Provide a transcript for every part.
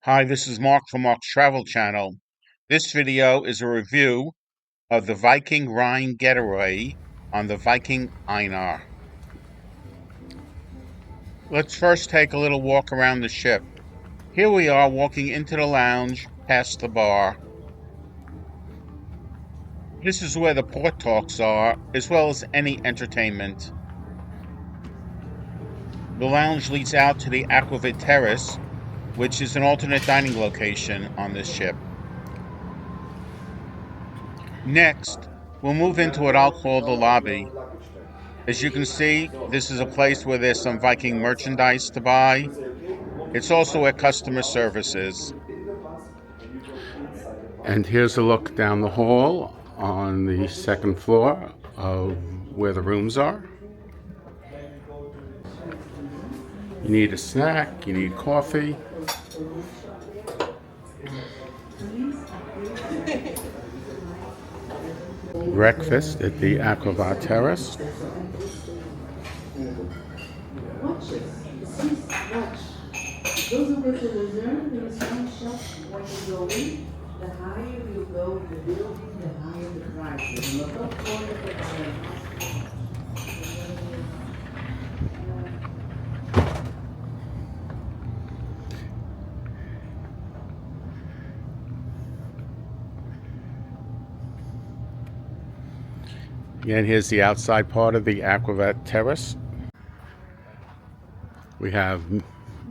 Hi, this is Mark from Mark's Travel Channel. This video is a review of the Viking Rhine Getaway on the Viking Einar. Let's first take a little walk around the ship. Here we are walking into the lounge past the bar. This is where the port talks are, as well as any entertainment. The lounge leads out to the Aquavit Terrace, which is an alternate dining location on this ship. Next, we'll move into what I'll call the lobby. As you can see, this is a place where there's some Viking merchandise to buy. It's also where customer service is. And here's a look down the hall on the second floor of where the rooms are. You need a snack, you need coffee. Breakfast at the Aquavit Terrace. Those who go to Luzerne, there is one shop when you go in. The higher you go in the building, the higher the price. Look up for the and here's the outside part of the Aquavit Terrace. We have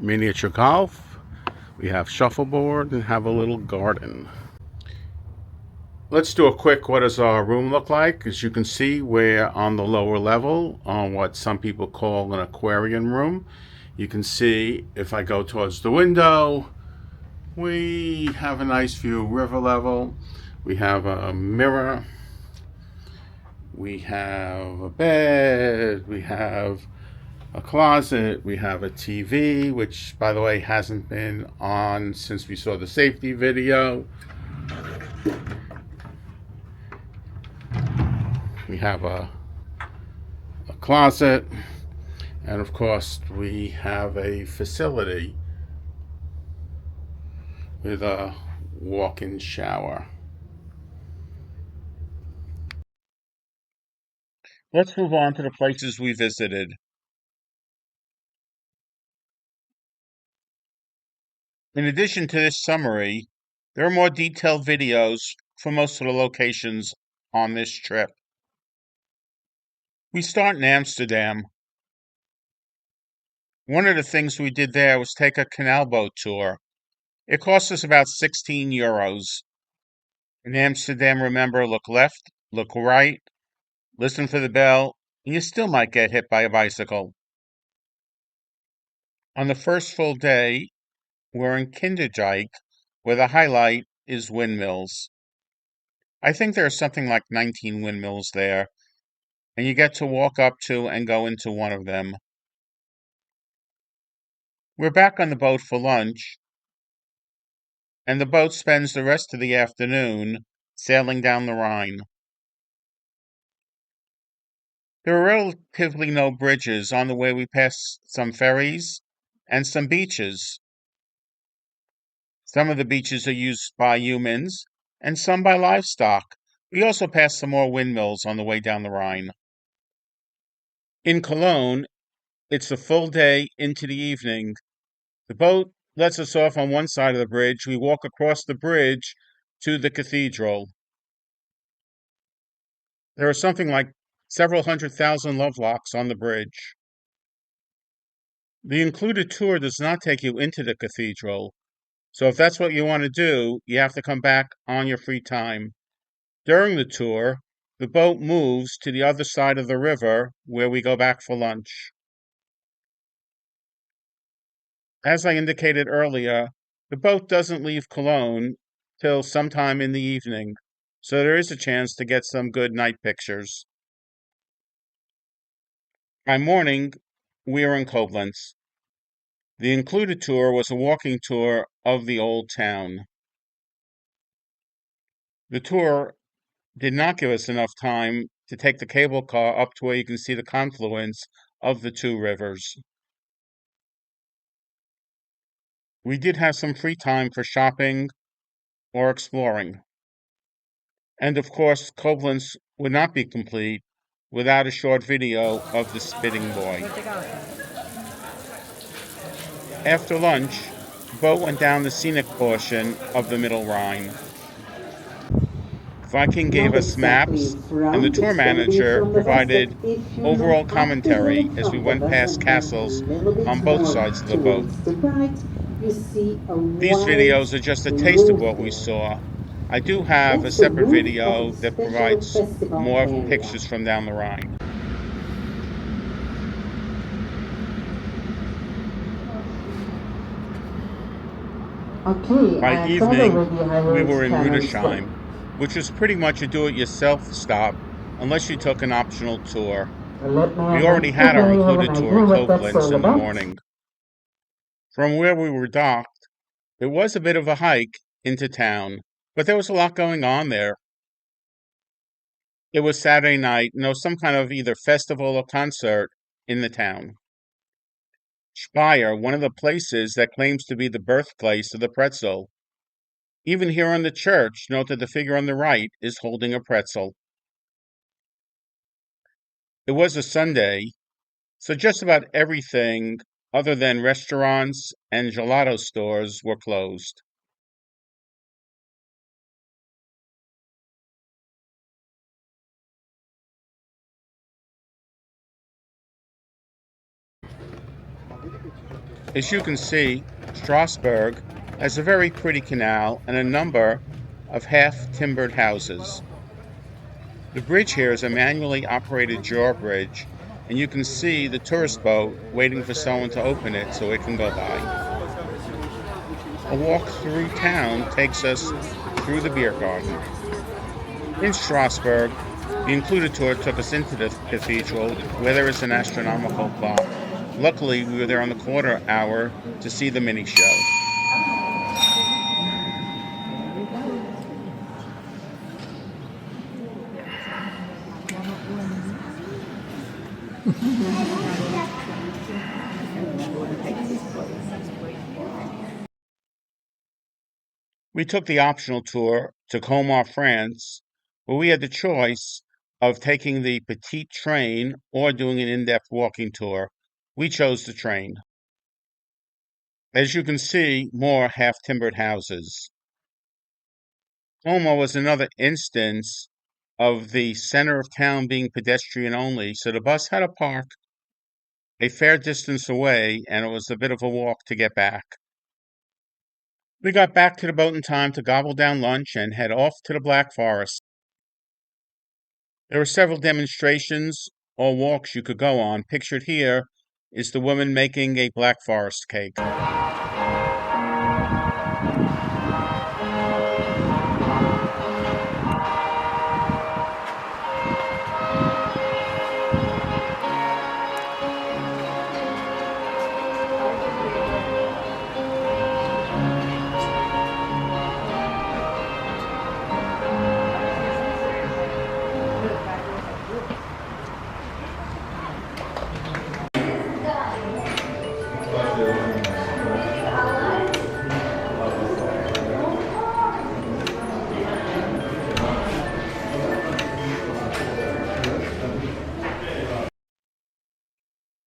miniature golf, we have shuffleboard, and have a little garden. Let's do a quick what does our room look like. As you can see, we're on the lower level on what some people call an aquarium room. You can see if I go towards the window, we have a nice view river level. We have a mirror. We have a bed. We have a closet. We have a TV, which, by the way, hasn't been on since we saw the safety video. We have a closet. And of course, we have a facility with a walk-in shower. Let's move on to the places we visited. In addition to this summary, there are more detailed videos for most of the locations on this trip. We start in Amsterdam. One of the things we did there was take a canal boat tour. It cost us about 16 euros. In Amsterdam, remember, look left, look right, listen for the bell, and you still might get hit by a bicycle. On the first full day, we're in Kinderdijk, where the highlight is windmills. I think there are something like 19 windmills there, and you get to walk up to and go into one of them. We're back on the boat for lunch, and the boat spends the rest of the afternoon sailing down the Rhine. There are relatively no bridges. On the way we pass some ferries and some beaches. Some of the beaches are used by humans and some by livestock. We also pass some more windmills on the way down the Rhine. In Cologne, it's a full day into the evening. The boat lets us off on one side of the bridge. We walk across the bridge to the cathedral. There are something like several 100,000 lovelocks on the bridge. The included tour does not take you into the cathedral, so if that's what you want to do, you have to come back on your free time. During the tour, the boat moves to the other side of the river where we go back for lunch. As I indicated earlier, the boat doesn't leave Cologne till sometime in the evening, so there is a chance to get some good night pictures. By morning, we are in Koblenz. The included tour was a walking tour of the old town. The tour did not give us enough time to take the cable car up to where you can see the confluence of the two rivers. We did have some free time for shopping or exploring. And of course, Koblenz would not be complete without a short video of the spitting boy. After lunch, the boat went down the scenic portion of the Middle Rhine. Viking gave Not us exactly maps, in and the front, tour it's gonna be manager from the west, but provided if you overall look up the hill commentary in as we front of went us past and then a castles little bit on both more sides of the boat. towards the right, you see a These white videos are just a taste of roof what we there. saw. I do have a That's the separate roof of video a that special provides festival more area. pictures from down the Rhine. Okay, By I tried evening, already we highway were in channels, but Rudesheim, which was pretty much a do-it-yourself stop unless you took an optional tour. let me We know already had our you have an included tour idea at what that's Koblenz all in the about. morning. From where we were docked, it was a bit of a hike into town, but there was a lot going on there. It was Saturday night, and there was some kind of either festival or concert in the town. Speyer, one of the places that claims to be the birthplace of the pretzel. Even here on the church, note that the figure on the right is holding a pretzel. It was a Sunday, so just about everything other than restaurants and gelato stores were closed. As you can see, Strasbourg has a very pretty canal and a number of half-timbered houses. The bridge here is a manually operated drawbridge, and you can see the tourist boat waiting for someone to open it so it can go by. A walk through town takes us through the beer garden. In Strasbourg, the included tour took us into the cathedral, where there is an astronomical clock. Luckily, we were there on the quarter hour to see the mini show. We took the optional tour to Colmar, France, where we had the choice of taking the petite train or doing an in-depth walking tour. We chose the train. As you can see, more half-timbered houses. Colmar was another instance of the center of town being pedestrian only, so the bus had to park a fair distance away, and it was a bit of a walk to get back. We got back to the boat in time to gobble down lunch and head off to the Black Forest. There were several demonstrations or walks you could go on. Pictured here is the woman making a Black Forest cake.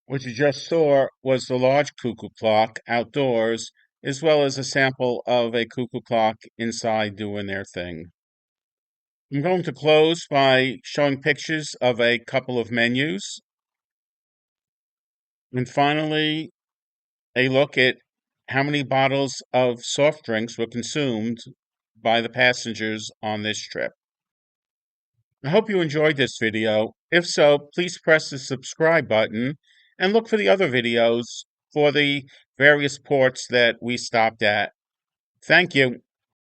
What you just saw was the large cuckoo clock outdoors, as well as a sample of a cuckoo clock inside doing their thing. I'm going to close by showing pictures of a couple of menus. And finally, a look at how many bottles of soft drinks were consumed by the passengers on this trip. I hope you enjoyed this video. If so, please press the subscribe button and look for the other videos for the various ports that we stopped at. Thank you.